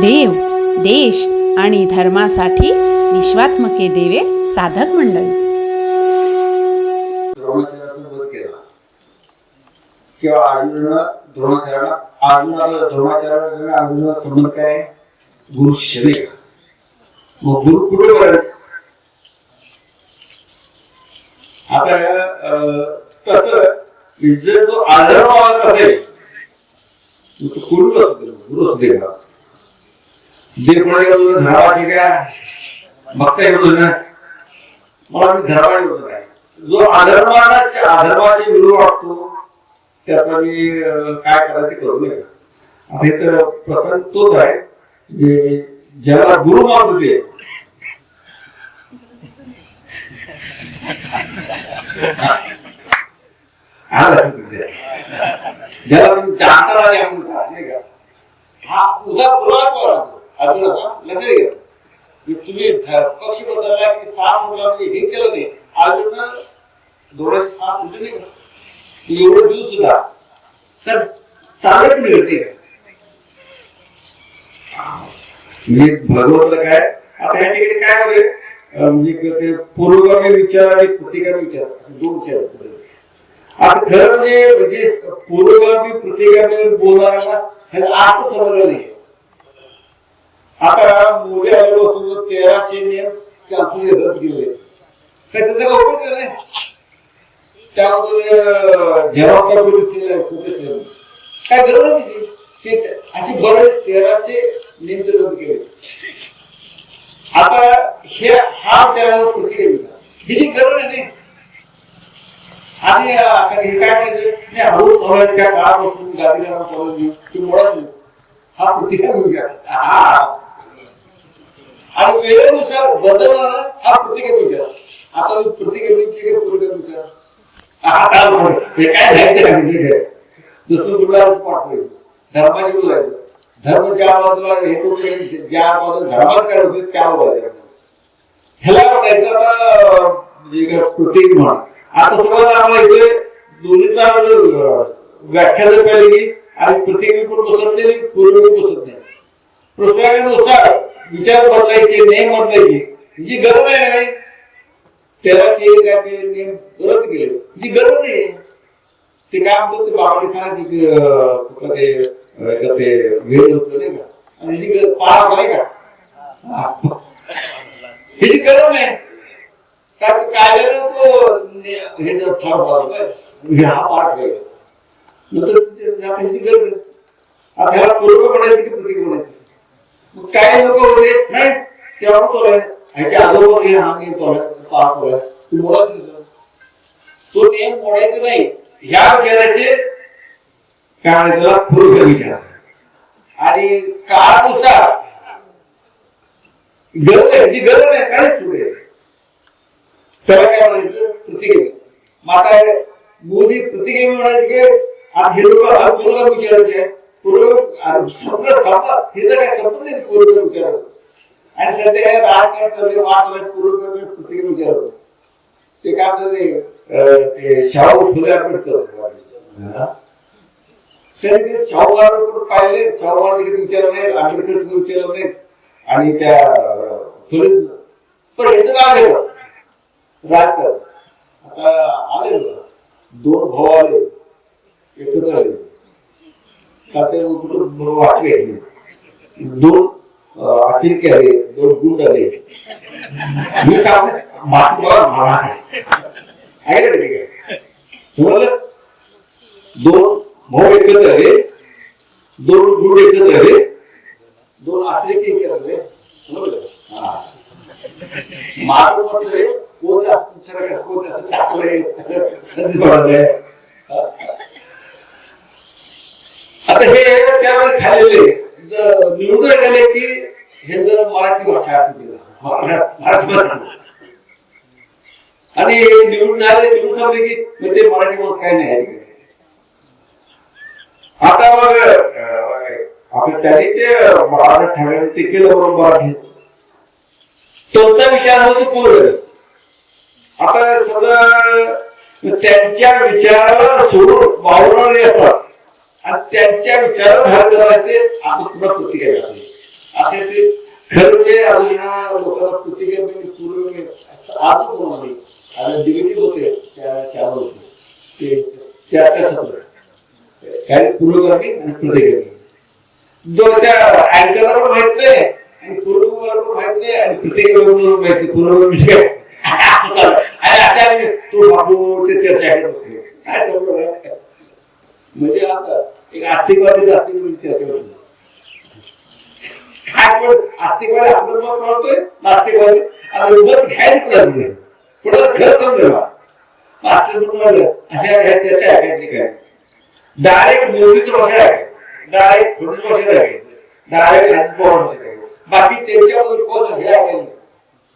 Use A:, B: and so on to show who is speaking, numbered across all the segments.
A: देव, देश आणि धर्मासाठी विश्वात्मके देवे साधक मंडळी.
B: द्रोणाचार्याचा वध केला किंवा अर्जुनाला संबंध काय? गुरु शिष्य. मग गुरु कुठे बरं? आता तसं जर तो आदर मानत असेल तर गुरु गुरु देव धर्माचे काय बघता येतो ना. मला मी धर्माने होत नाही. जो अधर्माचे विरोध वाटतो त्याचा मी काय करायचं ते करू नये. आता इथं प्रसंग तोच आहे जे ज्याला गुरु मानतो ते ज्याला तुम्ही जाणता आले हा तुझा लक्षात तुम्ही पक्ष बदलला की साथ हे केलं नाही. अर्जुन दोघांची साथ उठली नाही का? एवढं दिवस सुद्धा तर चालत नाही घडते म्हणजे भगवंत काय. आता ह्या ठिकाणी काय होते म्हणजे पूर्वगामी विचार आणि प्रतिगामी विचार असे दोन विचार. आता खरं म्हणजे पूर्वगामी प्रतिगामी बोलणाऱ्यांना ह्याचा अर्थ समजला नाही. आता मोदी आल्यापासून 1300 नियम कॅन्सल रद्द केले काय त्याचा उपयोग केला नाही. त्यामध्ये काय गरज नाही. अशी बरेच 1300 नियम रद्द केले. आता हा विचारावर प्रतिक्रिया हिची गरज नाही. आणि हे काय म्हणजे हळू थोड्या त्या काळापासून गादीला हा प्रतिक्रिया विचार आणि वेळेनुसार बदलणारा हा प्रतिक्रिया विचार. आता प्रतिक्रिया पूर्वविचार हे काय घ्यायचं दुसरं कुठला पाठवायचं धर्माची बोलायचं. धर्म ज्या बाजूला हे करून ज्या बाजूला धर्मात काय होते त्या बोलायचं. ह्याला म्हणायचं आता म्हणजे प्रत्येक म्हण. आता सगळं आम्हाला इथे दोन्हीचा व्याख्या जर पाहिली की आणि प्रत्येक पण बसत नाही पूर्व बसत नाही. प्रसंगानुसार विचार बदलायचे नियम बदलायचे हिची गरज आहे. 1300 काय ते नियम रद्द केले हिची गरज नाही. ते काय म्हणतो ते बाबाने सांगायचे ते वेळ होतो नाही का आणि पार नाही का हिची गरज नाही. काय तो हे हा पाठ आहे गरज. आता ह्याला पूर्व म्हणायचं की प्रतीक म्हणायचं. काही लोक होते नाही तेव्हा तोलाय ह्याच्या अगोदर हे हा नियम पाठ तोलाय तू बोलायचं कसं तो नियम मोडायचा नाही. ह्या विचाराचे काय म्हणायचं पूर्व विचार आणि काळानुसार गरज आहे ह्याची गरज आहे काहीच पुढे त्याला काय म्हणायचं प्रतिक्रिया. माता मोदी प्रतिक्रिया म्हणायची की आता हे लोक पूर्व विचारायचे आहे. पूर्व शब्द हे जर काय शब्द नाही पूर्व विचार आणि सध्या राजकारण चालले वाद पूर्व प्रतिक्रिया विचार ते काय म्हणतात ते शाहू फुले आंबेडकर त्यांनी शाहू आंबेडकर पाहिले. शाहू आंबेडकर विचार नाही आंबेडकर विचार नाही आणि त्या फुले पण ह्याचं नाव घेतलं राजकारण. आता आले दोन भाऊ आले एकत्र आले कुठं वाटले दोन अतिरेकी आले दोन गुंड आले. मी सांग मला ऐकलं ठीक आहे समजलं. दोन भाऊ एकत्र आले दोन गुंड एकत्र आले दोन अतिरेकी एकत्र आले समजलं. आता हे त्यामध्ये खाल्लेले निवडून गेले की हे जर मराठी भाषा आणि निवडून आले निवडून सांगले की म्हणजे मराठी भाषा काय नाही. आता मग आता त्यांनी ते मराठी ठाण्याने ते केलं बरोबर मराठी त्यांचा विचार होतो पूर्व. आता समजा त्यांच्या विचाराला सोडून वावरणारे असतात आणि त्यांच्या विचाराला धार करायचे आपण पुन्हा प्रतिक्रिया आजच होणार आता डिबेटिंग होते चॅनल होते ते चर्चा सत्र काय पूर्वगामी आणि प्रतिगामी त्या अँकरला पण माहित नाही आणि पूर्वगाला पण माहित नाही आणि प्रतिगामी माहित नाही पूर्वगामी काय असं चालू आणि अशा तो बाबू ते चर्चा करत असते काय समजलं म्हणजे आता एक आस्तिकवादी चर्चा करतो काय पण आस्तिकवादी आपलं मत कळतोय नास्तिकवादी आणि मत घ्यायचं तुला पुढे खरं समजेल अशा ह्या चर्चा ऐकायची काय डायरेक्ट मोदीची भाषा ऐकायचं डायरेक्ट थोडीच भाषा ऐकायचं डायरेक्ट अजित पवार भाषा ऐकायचं बाकी त्यांच्याबद्दल कोण हे ऐकायचं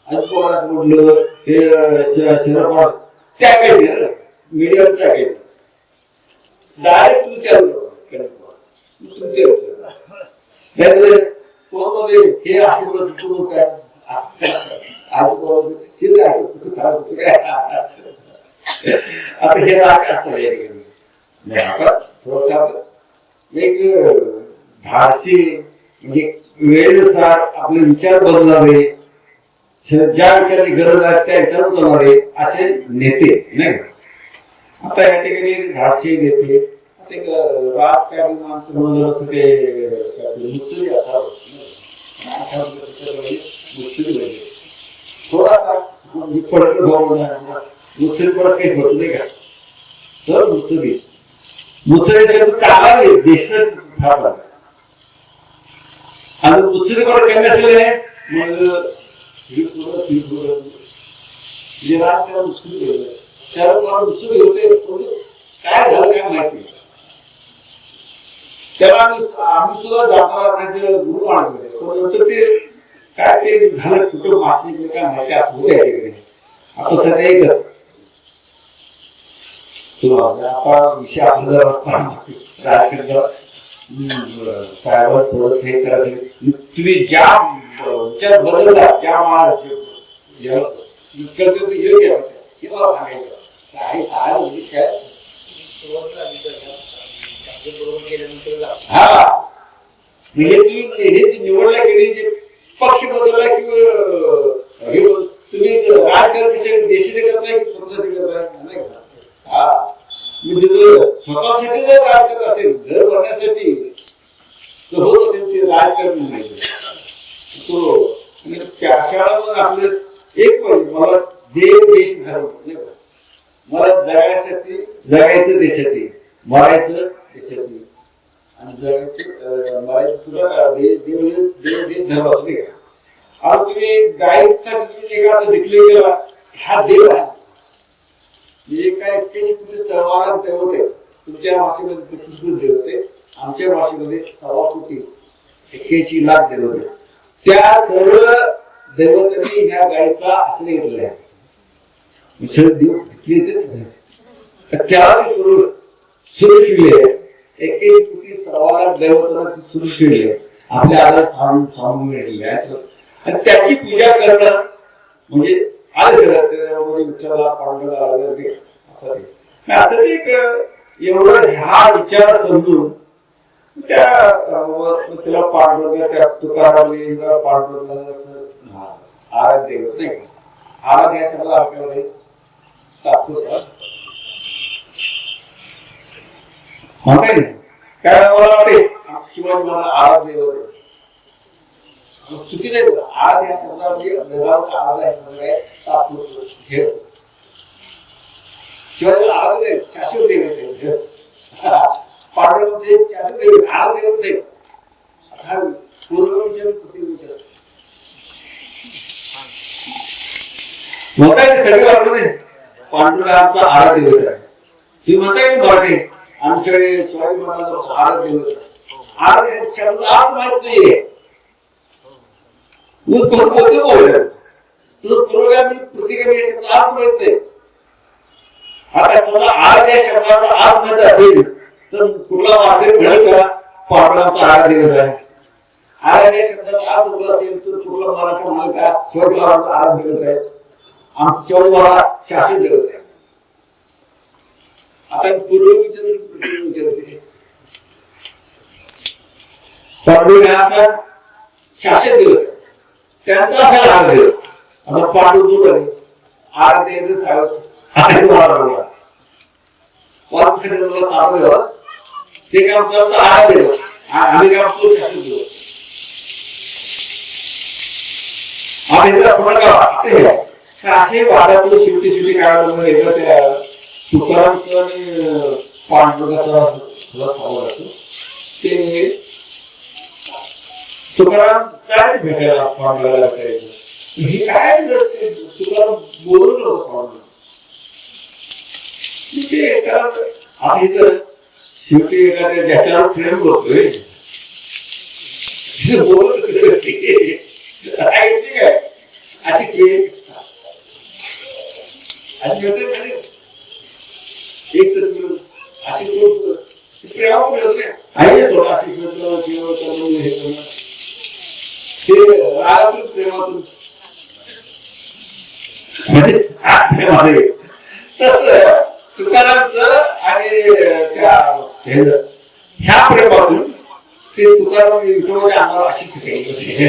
B: अजित पवार असं म्हटलं हे शरद पवार ते ऐकायचे ना मीडियावरच ऐकायचं डायरेक्ट तुम्ही चालू तुमचे हे असे काय आता हे राग असतं एक धाडसी म्हणजे वेळेनुसार आपले विचार बदलावे ज्या विचाराची गरज आहे त्या विचारात जाणारे असे नेते नाही का आता या ठिकाणी धाडसी नेते राजकारणी माणसं म्हणून असं ते मुसली असावं थोडासा पडत मुसली परत काही होत नाही का सर मुसली शब्द चांगला देशात फार लागला आणि मुसली परत कमी असलेले मग राजकारण मुसली शरद पवार मुसली होते काय झालं काय माहिती तेव्हा आम्ही सुद्धा जाणार गुरु मानत नंतर ते काय ते झालं कुठं मासिक काय माहिती होते तिकडे आता सध्या एकच आता विषय आपला राजकारणावर साहेबांवर थोडस हे करायचं तुम्ही ज्या विचार बदलला ज्या योग्य हे मला सांगायचं काय हा हे निवडल्या गेली जे पक्ष बदलला किंवा तुम्ही राजकारण देशाने करताय की स्वतःसाठी करताय नाही का हा म्हणजे स्वतःसाठी जर राजकारण असेल घर भरण्यासाठी तर होत असेल ते राजकारण नाही तो त्याशाळा आपलं एक पाहिजे मला देव देश ठरवतो मला जगायसाठी जगायचं देशासाठी मरायचं देशासाठी आणि जगायचं मरायचं सुद्धा देश धर्म असू दे आता तुम्ही गाईसाठी तुम्ही एका डिक्लेअर केला हा देव आहे म्हणजे काय त्याची कुठे सर्वांना देवत आहे तुमच्या भाषेमध्ये 33 देवत आहे आमच्या भाषेमध्ये 1.25 कोटी 81 लाख देवत आहे त्या सर्व देवतांनी ह्या गायीचा असले घेतलेला आहे सर्व देव घेतले त्याला सुरू केले 21 कोटी 1.25 लाख देवतांना सुरू केले आपल्या आला सांगून मिळालेले आहेत आणि त्याची पूजा करणं म्हणजे आले सगळं विचाराला पांडुरंग असं ते एवढं हा विचार समजून त्याला पांडुरंग त्या तुकारामने पांडुरंग आराध्य देव नाही का आराध्य या शब्दाला आपल्याकडे म्हणताय ना काय मला वाटते शिवाजी महाराज आराध्य देव चुकीचं आहे आराध्य या शब्दाला आराध्य या शब्दाला शिवाजी आराध्य देव शाश्वत देव पांडुरंग शाश्वत देव आराध्य देव नाही पूर्व विचार प्रतिविचार म्हणताय सगळे वाटत पांडुरंगाचा आराध्य देव आहे तुम्ही म्हणताय मराठी आम्ही सगळे शिवाजी महाराजांचा आराध्य देव आराध्य शब्द आज माहित नाहीये प्रतिगामी शब्द अर्थ माहित नाही आता समजा आराध्य शब्दाचा अर्थ माहित असेल तर कुठला वाक्य घडेल का पांडुरंगाचा आराध्य देव आहे आराध्य शब्दाचा अर्थ कुठला असेल तर कुठला मराठा म्हणाल का शिवाजी महाराज आराध्य देव आहे आमचा शिवाजी महाराज शाश्वत देव आहे आता पूर्व विचार असेल पांडुरंगाचा शाश्वत देव त्यांचा असा आराध्य आता पांडू दूर आहे आराध्य सावस वाचण्यासाठी साधं ते काम करतो आराध्य आम्ही काम तो शासन देऊ आम्ही जर पुढे गाव असे वादातून शेवटी काय त्या तुकारामचं आणि पांडुरंगाचा ते तुकाराम काय भेटायला पांडुरंगाला करायचं हे काय तुकाराम बोलत नव्हतं आता इथं शेवटी एखाद्या ज्याच्यावर प्रेम करतोय बोलत काय अशी एक तर अशी प्रेमावर आहे थोडा अशी हे करणं ते रागातून प्रेमातून म्हणजे तस तुकारामचं आणि ह्या प्रेमातून ते तुकाराम विठोबाच्या अंगावर अशी शिकायची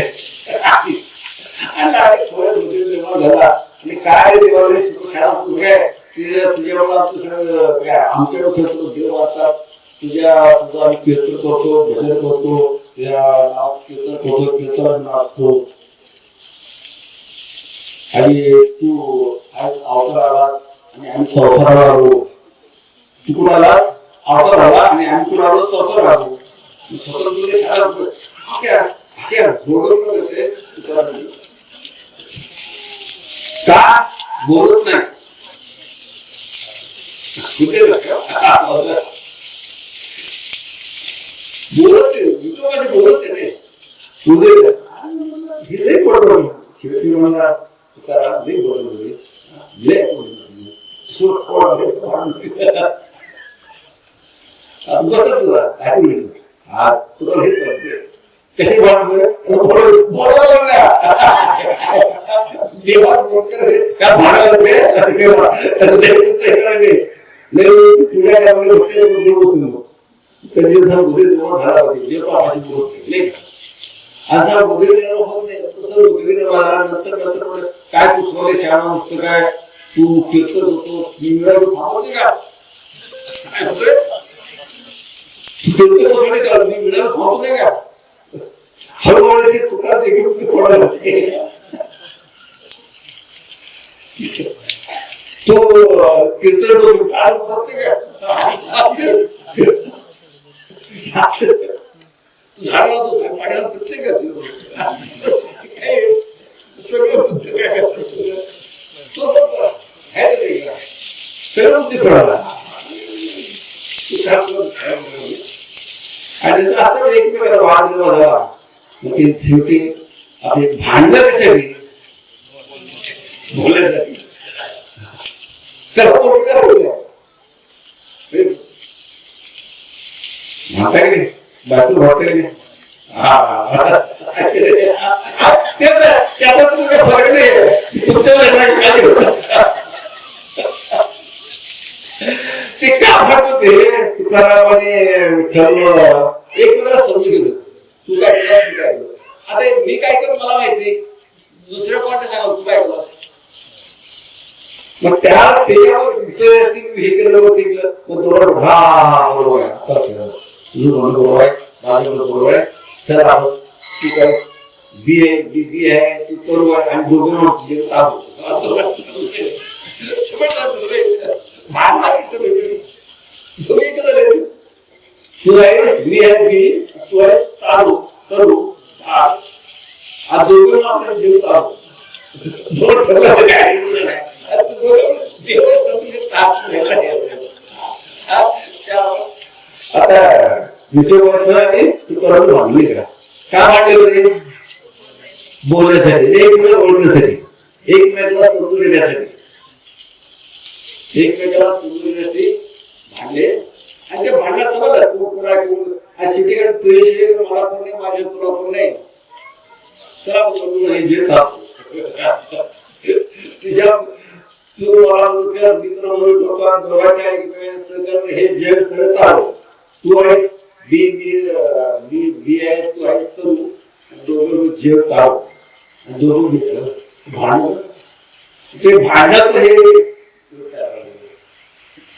B: आणि थोड्या प्रेमा झाला आणि काय देवाला शाळा काय तुझ्यावर आमच्याकडे देव वाचतात तुझा आम्ही कीर्तन करतो भजन करतो तुझ्या नाच कीर्तन करतो कीर्तन नाचतो आणि तू आज अवतार आलास आणि आम्ही संसाराला आलो तू कुठं आलास अवतार आला आणि आम्ही कुठं आलो संसार आलो असे जोडून का बोलत नाही बोलत नाही शेवटी मला तुकाराम कशी असा वगैरे होत नाही तसं वगैरे नंतर काय तू स्वतः शाळा नसतं काय तू कीर्तन होतो थांबवते का थांबवते का हळूहळू ते तुकडा देखील फोडायला तो कीर्तन काय होते का झाला तो पाण्याला प्रत्येक सगळं सगळं बुद्धी कळाला आणि असं एकमेकाला वाद झाला शेवटी आपले भांडणं कशासाठी बोलायसाठी तर म्हणता की बाकी होते त्याचा तुमचा फरक नाही तुमच्या ते का म्हणत होते तुकारामाने ठरवलं एक वेळा समजून घेतो तू काय केलं मी काय केलं आता मी काय केलं मला माहिती दुसऱ्या कोणत्या सांगा तू काय केलं मग त्याच्यावर हे केलं ते केलं मग बरोबर हा बरोबर आहे बरोबर आहे माझं बरोबर आहे चल आपण तू काय बी आहे तू करू आहे आणि दोघं तू आहेस बी आहे बी तू आहेस चालू करू आज दोघं आपल्या जीव चालू दोन ठरलं काय आता का वाटले बोलण्यासाठी एकमेकाला ओळखण्यासाठी एकमेकाला समजून घेण्यासाठी एकमेकाला समजून घेण्यासाठी भांडले आणि ते भांडणात समजलं तू पुन्हा आज शेवटीकडे तुझ्याशी मला कोण नाही माझ्या तुला कोण नाही चला हे जे तिच्या तू मला मित्र म्हणून दोघांच्या हे जग सगळं चालू तू आहेस बी बी बी बी आहे तू आहेस तू दोघं जेव टाळू दोघं घेतलं भांडण ते भांडत हे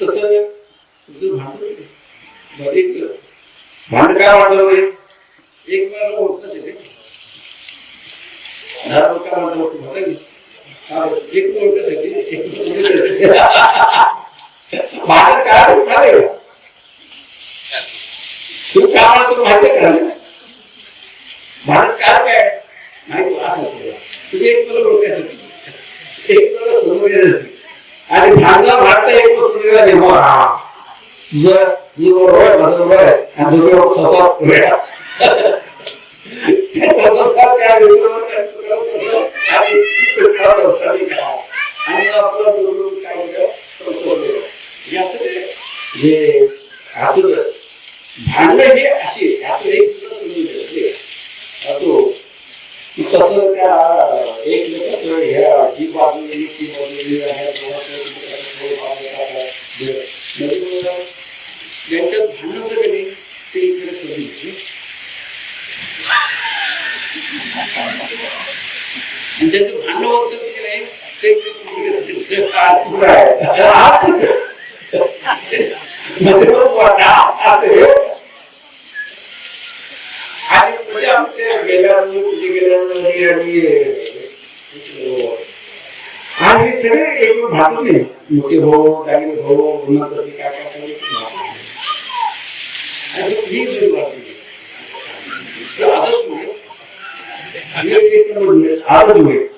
B: तसं तुझं भांड काय वाटलं रे एक वेळा होतच आहे काय म्हणतो एक ओळखसाठी भांडत काय तू काय म्हणतो माहिती का भारत काय काय नाही तू असं तुझे एक मला ओळखायसाठी एक मला समजण्यासाठी आणि भांडा भारत एक सुविधा निर्माण तुझं जी बरोबर बरोबर आहे आणि तुझं स्वतः वेळा आणि आपला बरोबर काय संस्कृत जे भांडण हे अशी एक तसं त्या एक ह्या जी बाजू त्यांच्यात भांडण होतं की नाही ते इकडे समजून ज्यांचं भांडण होत की नाही ते आणि हे सगळे एक भाटून नाही मोठे भाऊ काही भाऊ काय सगळे ही जुळी आदर्श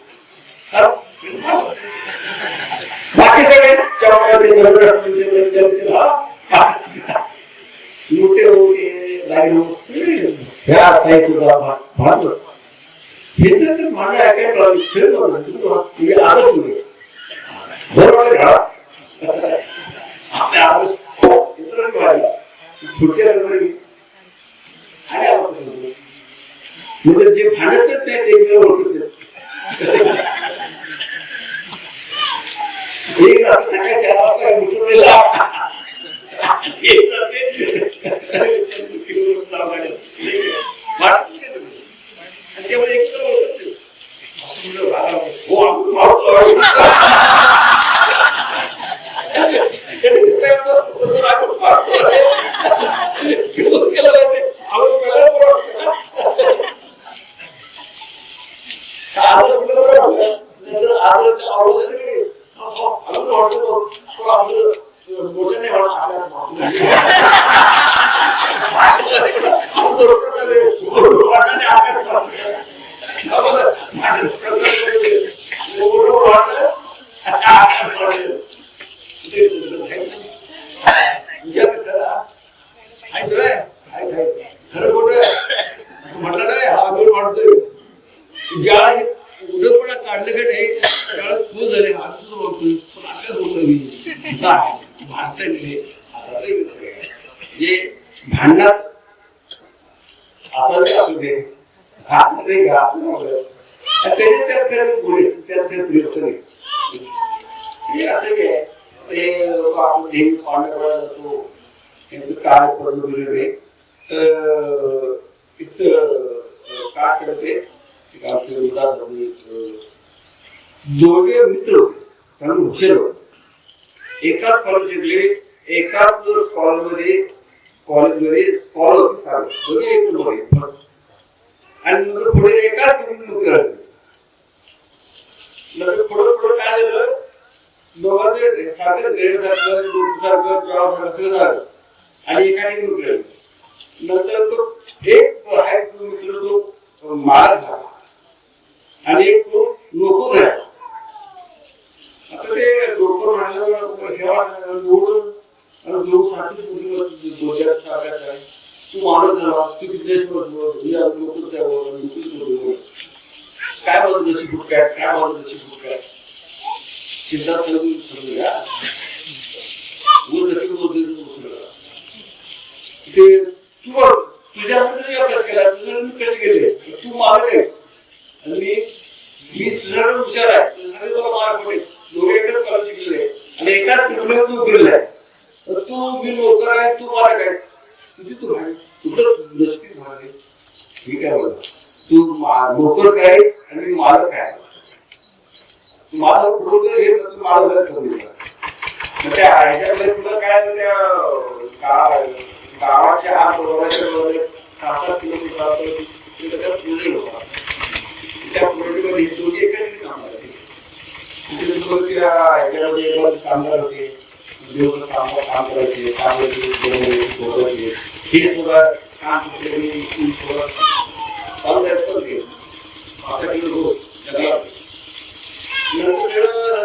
B: बाकी सगळे मोठे होते हे तर भांडण ऐकायला आदर्श बरोबर आपल्या आदर्श पुढच्या आणि म्हणजे जे भांडत नाही ते ओळखत सकाळी 4 वाजता उठवलेला त्यामुळे एक खरं खोट म्हटलं नाही हा मी वाटतोय ज्याला हे उडपणा काढलं का नाही त्याला तू झाले हा तुझं बोलतोय पण आता बोलतोय मी भारताने जे भांडणात असावे असू दे असं नाही का त्याच्यात त्यात पुढे त्यात हे असं काय हे आपण नेहमी पाण्याकडे जातो त्यांचं काय पडलं वगैरे इथं काय करते दोघे मित्र होते कारण हुशार होते एकाच कॉलेज शिकले एकाच कॉलेजमध्ये स्कॉलर होते दोघे एक नंबर आणि नंतर पुढे एकाच नोकरी लागली नंतर पुढे काय झालं दोघांचे सारखं ग्रेड सारखं जॉब झालं सगळं झालं आणि एका ठिकाणी नोकरी लागली नंतर तो एक मित्र तो मालक झाला आणि एक तो नोकर राहिला आता ते नोकर राहिल्यावर लोक साठी तू मालक झाला तू तिथलेच काय बाजू जशी फुट काय बाजू जशी फुट काय चिंता समजूया जशी ते तू तुझ्यामध्ये अभ्यास केला तुझ्या कसे केले तू मालक आहेस आणि मी तुझ्याकडे हुशार आहे तुझ्याकडे तुला मार्क पडेल दोघे एकच कॉलेज शिकलेले आणि एकाच कुटुंबात तू गेलेला आहे तर तू मी नोकर आहे तू मालक आहेस तुझी तू भाई तुझं नसतील भाग ठीक आहे बोला तू नोकर काय आणि मी मालक आहे माझं पूर्ण हे माझं कमी त्या ह्याच्यामध्ये तुला काय गावाच्या आत बरोबरच्या बरोबर 7-8 किलोमीटर पुणे होता. त्या पुण्यामध्ये दोघे एकाच काम करते. ह्याच्यामध्ये कामगार होते, काम करायचे, हे सुद्धा काम चालू राहायचं 5 किलो रोज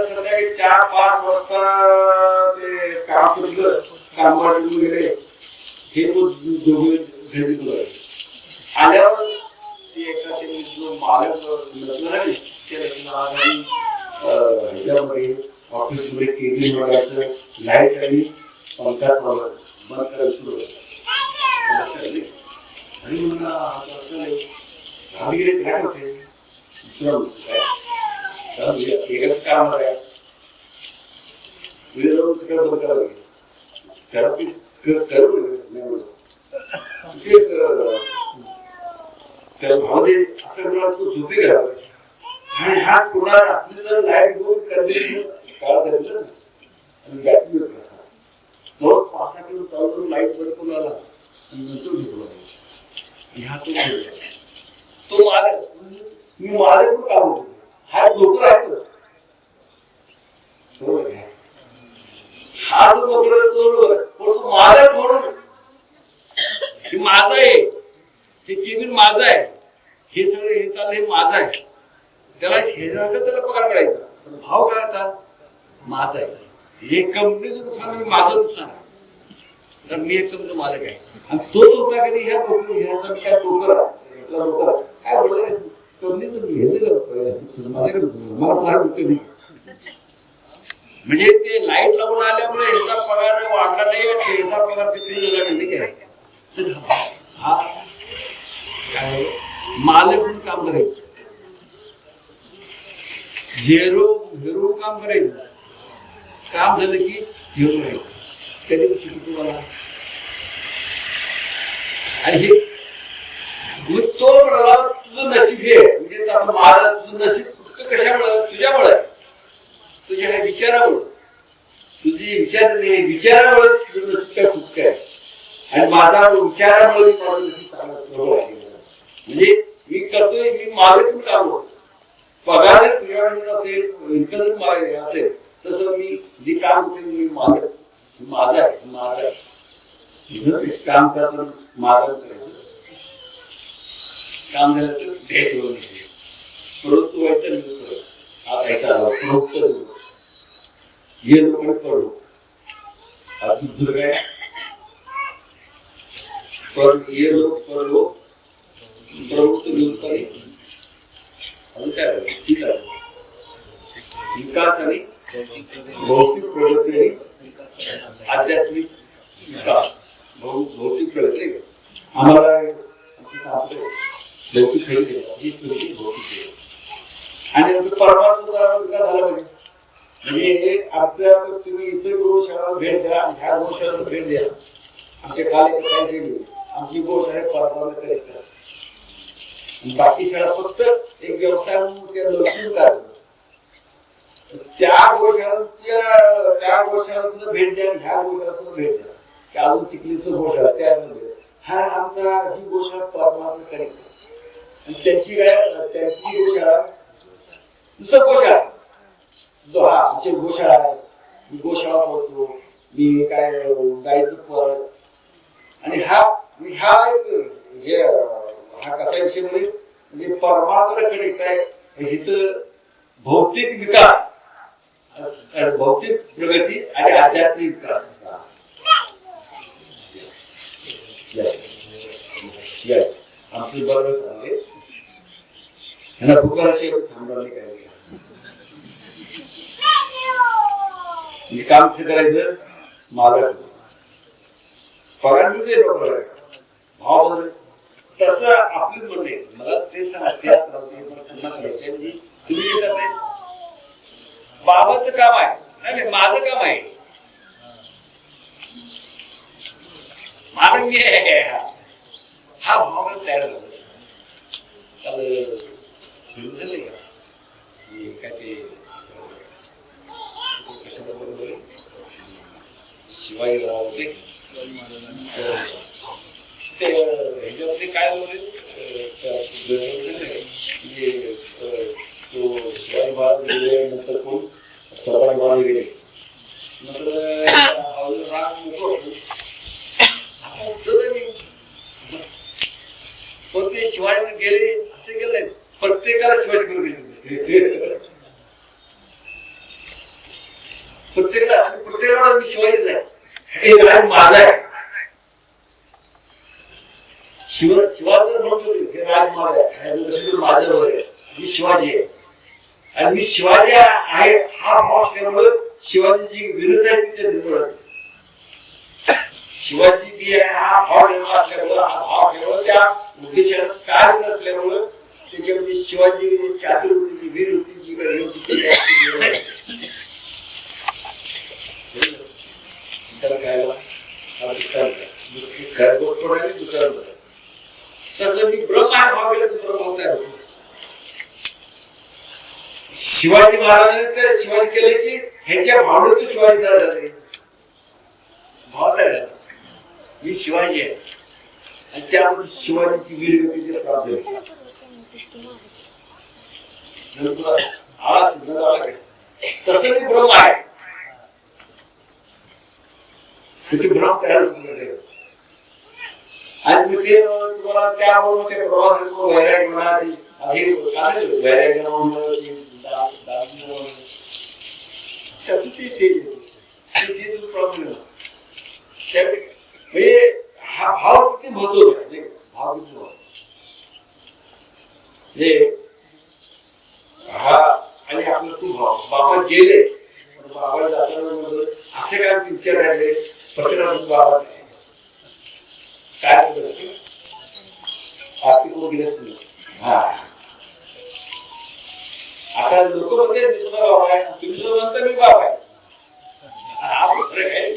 B: संध्याकाळी 4-5 वाजता ते काम सुटलं, कामगार गेले, हे दोघे घरी आल्यावर ते एका जो मालक ह्याच्यामध्ये ऑफिसमध्ये केबिन वगैरे लाईट आणि पंखा बंद करायला सुरू आणि म्हणून असं नाही काय होते दुसरं एकच काम आहे जाऊन सगळं बंद करावं लागेल त्याला भावने असं मला तो झोपी गेला आणि हा कोणा आपल्याला लाईट घेऊन काळ करायचं आणि बॅटरी तो 5-6 किलो चालू लाईट बंद करून आला आणि नंतर झोपला ह्या तो मालक मी मालक पण काम होतो हा नोकर आहे हा जो नोकर तो मालक म्हणून माझा आहे, हे केबिन माझं आहे, हे सगळं हे चाललं हे माझं आहे. त्याला त्याला पगार पडायचा, भाव काय आता माझा आहे. हे कंपनीचं नुकसान म्हणजे माझं नुकसान आहे, तर मी एक तुमचा मालक आहे. आणि तो जो उपाय कधी ह्या काय नोकर काय बोलत कंपनीचं माझ्याकडे मला पगार भेटतो नाही. म्हणजे ते लाईट लावून आल्यामुळे ह्याचा पगार वाढला नाही, ह्याचा पगार किती झाला नाही काय. तर हा काय मालक म्हणून काम करायचं, झिरो काम करायचं, काम झालं की झिरो राहायचं. कधी शिकतो तुम्हाला आणि हे मग तो म्हणाला तुझं नशीब घे, म्हणजे मला तुझं नशीब फक्त कशामुळे तुझ्यामुळे, तुझ्या ह्या विचारामुळे, तुझी विचारामुळे तुझं नशीब काय खूप काय. आणि माझा विचारामुळे म्हणजे मी करतोय, मी मालक पण काम होतो. पगार तुझ्याकडून असेल, इन्कम असेल, तसं मी जे काम करते मी मालक माझा आहे, काम करताना माझं करायचं. काम झालं तर देश प्रवृत्त व्हायचं हे लोकांना कळलो अजून दुसरं काय पण हे लोक कळलो प्रवृत्त निवृत्ताने अजून काय विकास आणि भौतिक प्रगती आणि आध्यात्मिक विकास. भौतिक प्रगती आम्हाला भौतिक खरेदी आणि परमार्थ झाला पाहिजे. म्हणजे आजच्या तुम्ही इथे गोशाळा भेट द्या, ह्या गोशाळेला भेट द्या. आमच्या काल काय आमची गोशाळा परमार्थ करेक्ट करा. बाकी शाळा फक्त एक व्यवसाय म्हणून त्या गोशाळा सुद्धा भेट द्या, ह्या गोशाळा सुद्धा भेट द्या. की अजून चिखलीचं गोशाळा त्या हा आमचा ही गोशाळा परमार्थ करेक्ट. आणि त्यांची गोशाळा दुसरं गोशाळा जो हा आमची गोशाळा आहे, मी गोशाळा करतो, मी काय गाईचं फळ आणि हा एक हा कसा विषय म्हणजे परमार्थाला कनेक्ट आहे. इथं भौतिक विकास, भौतिक प्रगती आणि आध्यात्मिक विकास. आमचं बरोबर चालले ह्यांना भूकाराशी थांबवले काय म्हणजे काम कसं करायचं. मालक पगार मिळते लोकांना, भाव बदल तसं आपली म्हणणे मला ते सांगते पुन्हा करायचंय. म्हणजे तुम्ही जे करताय बाबाचं काम आहे, नाही माझं काम आहे. मालक मी आहे, हा भाव तयार झाला. काल झाले का काय ते काय म्हणजे तो शिवाजी महाराज गेले नंतर कोण सर्वात महाराज गेले नंतर राग पण ते शिवाजी गेले असे गेले नाही प्रत्येकाला शिवाजी करून गेले प्रत्येकाला आणि प्रत्येकाला मी शिवाजीच आहे हे राज माझा आहे शिवा जर म्हणतो हे राज माझा आहे माझ्यावर आहे मी शिवाजी आहे आणि मी शिवाजी आहे हा भाव असल्यामुळे शिवाजीची विरुद्ध आहे तिथे निर्माण शिवाजी बी आहे हा भाव निर्माण असल्यामुळे हा भाव केवळ त्या उद्देशाला कार्य असल्यामुळे त्याच्यामध्ये शिवाजी चातुर्वृत्तीची वीरवृत्तीची तसं मी ब्रह्म आहे भाव केला दुसरा भाव तयार होतो शिवाजी महाराजांनी तर शिवाजी केले की ह्याच्या भावनेतून शिवाजी तयार झाले भाव तयार झाला मी शिवाजी आहे आणि त्यामुळे शिवाजीची वीरगती प्राप्त झाली आळा सिद्धांत आला का तसं मी ब्रह्म आहे ब्रह्म तयार होतो आणि ते तुम्हाला त्यामुळे ते प्रवास वैराग्य म्हणा वैराग्य प्रॉब्लेम म्हणजे हा भाव किती महत्वाचा आहे भाव किती हा आणि आपलं तू भाव बाबा गेले बाबा जाताना असे काय विचार राहिले पटकन बाबा काय आर्थिक गेलेच नाही हा आता लोक म्हणते मी सुद्धा बाबा आहे तुम्ही सुद्धा म्हणता मी बाबा आहे हा फरक आहे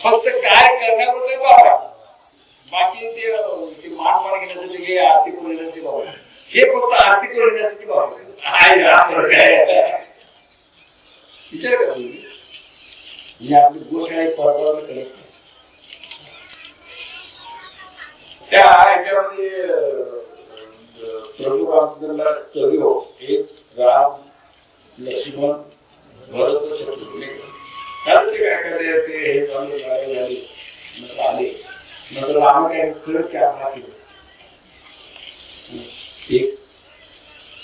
B: फक्त काय करण्याबद्दल बाबा बाकी ते मान घेण्यासाठी हे आर्थिक घेण्यासाठी बाबा हे फक्त आर्थिक घेण्यासाठी बाबा हा फरक आहे विचार करा मी आपली गोशाळा परवाना करत त्या ह्याच्यामध्ये प्रभू रामचंद्रला चौघे भाऊ एक राम लक्ष्मण भरत शत्रुघ्न कारण ते काय करते ते हे चालू झाले नंतर आले नंतर राम काय सरळ चार हात एक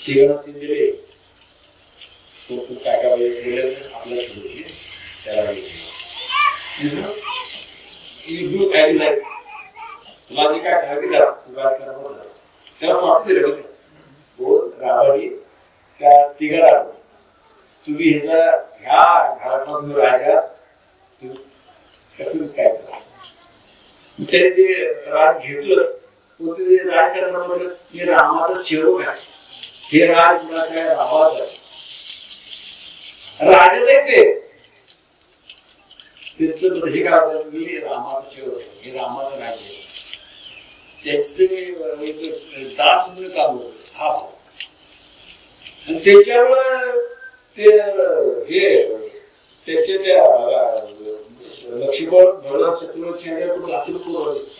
B: तिघांना तीन दिले तो काय काय गेले आपल्याला सोडून त्याला यू डू ॲड लाईक तुला जे काय करायचं करा तू काय करा त्याला स्वातंत्र्य दिलं होतं बोल रावडी त्या तिघा राव तुम्ही ह्या घरातला तुम्ही राजा तू कसं काय करा त्याने ते राज घेतलं मग ते राज करताना म्हटलं मी रामाचा सेवक आहे हे राज कुणाचं आहे रामाचं राजाच आहे ते त्याचं हे काय होतं मी रामाचा सेवक आहे हे रामाचं राज आहे त्याचे दास म्हणून काम होत हा आणि त्याच्यावर ते हे त्याचे त्या लक्ष्मण भरत शत्रुघ्न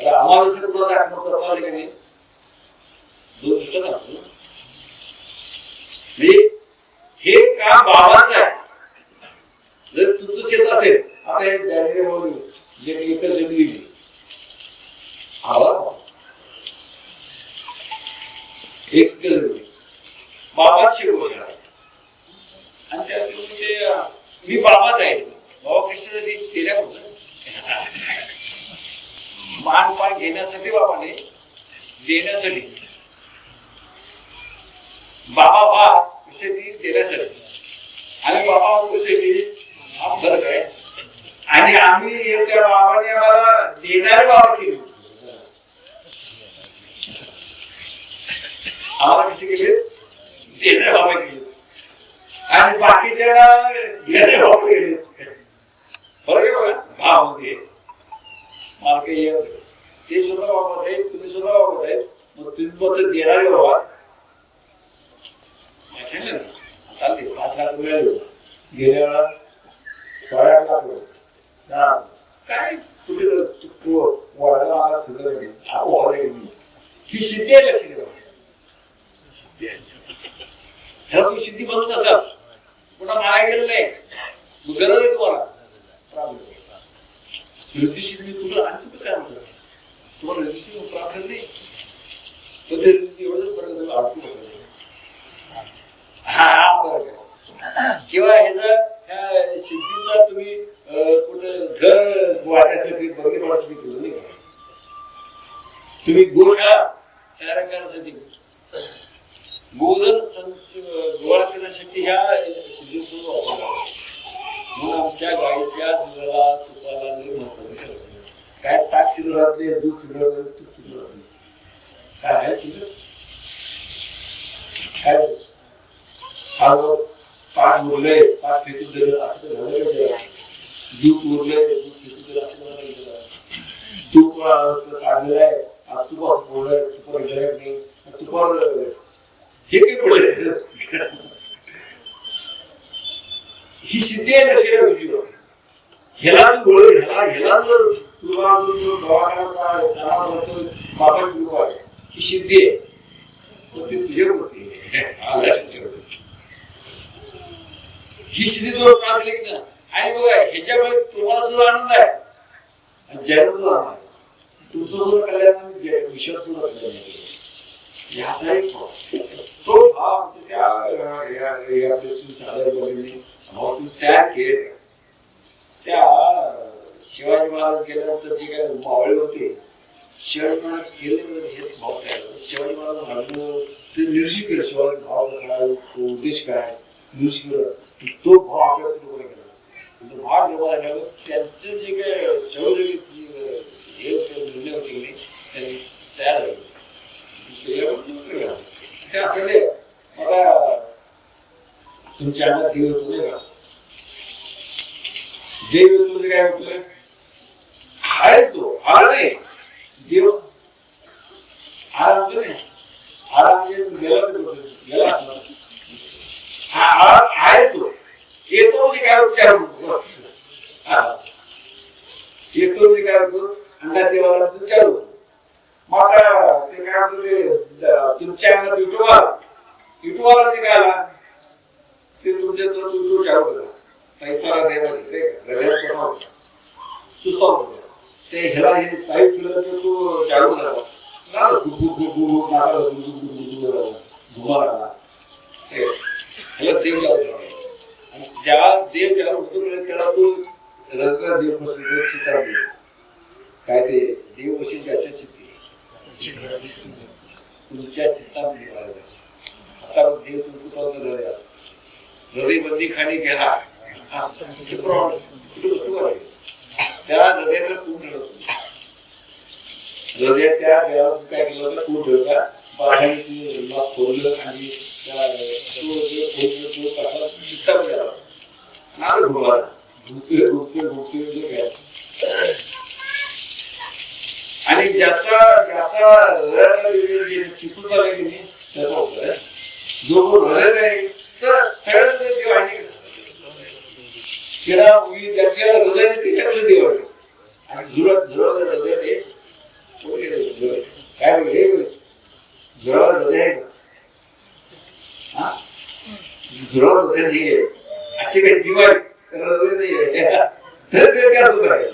B: रामाला जर कुणाला आत्महत्या करता आले की नाही दोन दृष्ट म्हणजे हे काम बाबाच आहे जर तुझं शेत असेल आता हे दारिद्र्य म्हणून जे एकच जमिनी एक बाबाची गोष्ट आहे आणि त्यात मी बाबाच आहे बाबा कशासाठी तेल्या मान पान घेण्यासाठी बाबाने देण्यासाठी बाबा बा कशासाठी देण्यासाठी आणि बाबा कशासाठी हा फरक आहे आणि आम्ही त्या बाबाने आम्हाला देणारे बाबा केले आम्हाला कसे केले देणारे बाबा केले आणि बाकीच्या घेणारे बाबा केले फरक आहे बघा भावामध्ये मला काही ते सुद्धा बाबाच आहेत तुम्ही सुद्धा बाबाच आहेत मग तुम्ही फक्त देणारे बाबा सांगितलं ना चालते 5 लाख मिळाले गेल्या वेळा 8.5 लाख काय कुठे वाढायला आला ही सिद्धी आहे लक्ष ठेवा. ह्याला तुम्ही सिद्धी बनवत असाल पुन्हा माया गेलं नाही गरज आहे तुम्हाला सिद्धी तुला आणि तुम्ही काय म्हणतात तुम्हाला प्राप्त नाही तर ते एवढंच फरक तुम्ही अडकू हा फरक आहे. किंवा ह्या सिद्धीचा तुम्ही कुठं घर वाटण्यासाठी बघण्यासाठी केलं नाही का तुम्ही गोशाळा तयार करण्यासाठी गोधन गोळा करण्यासाठी ह्या सिद्धीतून वापरला म्हणून आमच्या गाईच्या दुधाला तुपाला महत्व काय ताक शिल्लक राहत नाही दूध शिल्लक राहत तूप शिल्लक राहत नाही काय आहे शिल्लक काय पाच उरले पाच फेकून दिलं असं झालं का दूध उरले दूध फेकून दिलं असं झालं तूप काढलेलं आहे तुपावर फोडलं तुपावर गिरायक नाही तुपावर हे काही पडले ही सिद्धी आहे नशिरा विजय ह्याला तू गोळ ह्याला जर तुला दवाखान्याचा बाबाची गुरु आहे ही सिद्धी आहे तर ती तुझ्याकडे ही सिद्धी तुला प्राप्त झाली ना आणि बघा ह्याच्यामुळे तुम्हाला सुद्धा आनंद आहे आणि जगाला सुद्धा आनंद आहे तुमचं सुद्धा कल्याण विश्वास सुद्धा तो भाव तयार केले त्या शिवाजी महाराज गेल्यानंतर जे काही मावळे होते शिवाजी महाराज गेले हे भाव तयार शिवाजी महाराज म्हणलं ते निर्षिक केलं शिवाजी भाव काय उद्देश काय निर्षिक केलं तो भाव आपल्याला लोकांना केला तो भाव लोकांना घ्यावं त्यांचं जे काय शौर्य हे निर्णय होते की नाही त्यांनी तयार झाले मला तुमच्या अंगात देव येतो नाही का देव येतो म्हणजे काय म्हटलं आहे तो आला नाही देव आला म्हणतो नाही आला म्हणजे गेला आहे तो येतो म्हणजे काय विचार येतो म्हणजे काय होतो अंगात देवाला विचार होतो मग ते काय म्हणतो तुमच्या अंगात युट्यूबवाला ते काय आला ते तुमच्या युट्यूब चालू केला पैसा देवाने सुस्ता होता ते ह्याला हे साईड केलं तर तो चालू झाला ह्याला देव चालू आणि ज्या देव चालू होतो त्याला तो रंग देव प्रसिद्ध चित्रा काय ते देव कशी ज्याच्या चित्ती तुमच्या चित्तामध्ये आता देव तुमचं हृदयबंदी खाली गेला त्या हृदयाला पूर्ण हृदयात त्या देवाला काय केलं होतं पूर्ण ठेवता बाहेर खोललं आणि चित्तामध्ये आला नाद घुमाला आणि ज्याचा चिकून झाला की नाही त्याचा होता जो हृदय आहे तर सगळ्यात देव आहे ज्याच्या हृदय त्याच्याकडे देव आहे आणि जुळवलं हृदय ते काय जुळवलं हृदय आहे का जुळवलं हृदय नाही आहे असे काही जीव आहे हृदय नाही आहे तर ते त्या सुद्धा आहे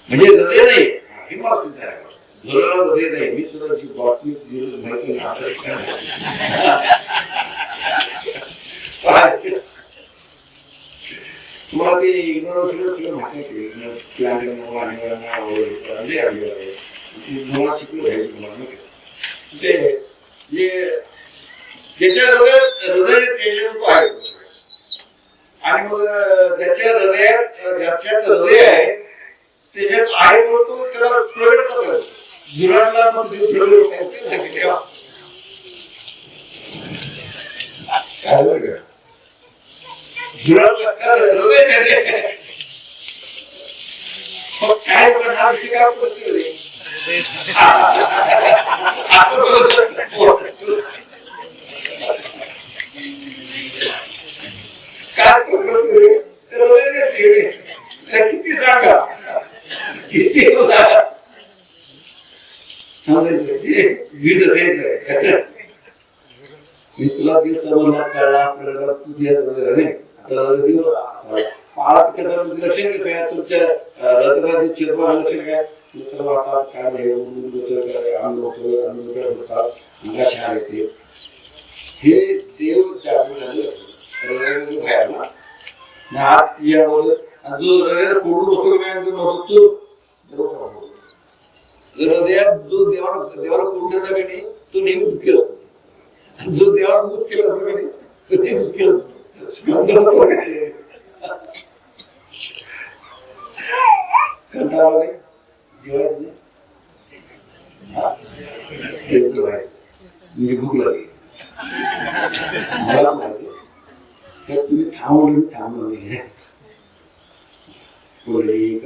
B: म्हणजे हृदय नाही हे मला सिद्ध आहे जुळवलं हृदय नाही मी सुद्धा जी बातमी माहिती तुम्हाला ते इग्नोर सगळं माहिती शिकलो घ्यायचं तुम्हाला ते ज्याच्या हृदय तेजरूप आहे आणि मग ज्याच्या ज्याच्यात हृदय आहे त्याच्यात आहे म्हणून त्याला प्रगट करतो जुराडला मग काय हा शिकार किती सांगा किती गीत द्यायचंय मी तुला ते समजला कळला प्रगला तुझ्या लक्षण कसं आहे तुमच्या रथराजे चिरमान लक्षण काय मित्र वाटतात काय अंगाशार येते हे देव जागृत बाहेर ना हात यावर आणि जो हृदयात कोडून बसतो तो हृदयात जो देवाला कोड ठेवला नाही तो नेहमी दुःखी असतो आणि जो देवाला मूत केला असतो नाही तो नेहमी सुखी असतो कंटाळा नाही जेवायचं नाही म्हणजे भूक लागली मला माहिती तर तुम्ही थांबवलं नाही बोलली